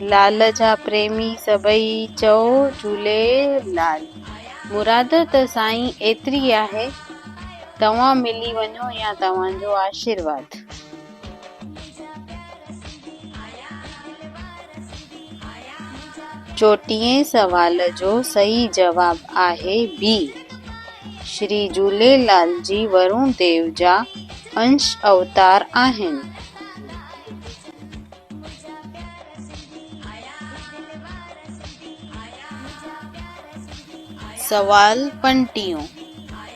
लाल जा प्रेमी सभई चओ झूलेलाल। मुराद त साईं एतिरी आहे, तव्हां मिली वञो या तव्हांजो आशीर्वाद। चोटीहें सवाल जो सही जवाब आहे बी। श्री झूलेलाल जी वरुण देव जा अंश अवतार आहिनि। सवाल 25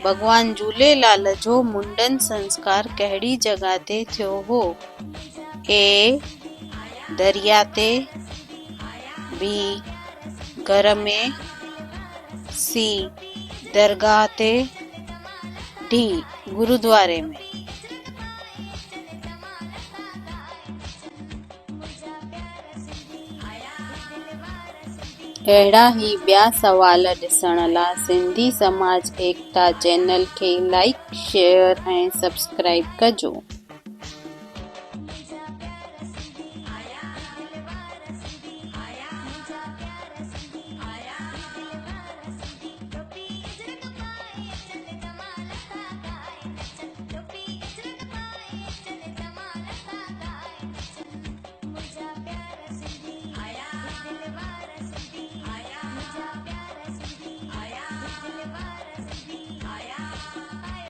भगवान झूलेलाल जो मुंडन संस्कार कहिड़ी जगह ते थियो हो? ए दरिया ते, बी घर में, सी दरगाह ते, डी गुरुद्वारे में। अहिड़ा ही ॿिया सवाल ॾिसण लाइ सिंधी समाज एकता चैनल खे लाइक, शेयर ऐं सब्सक्राइब कजो।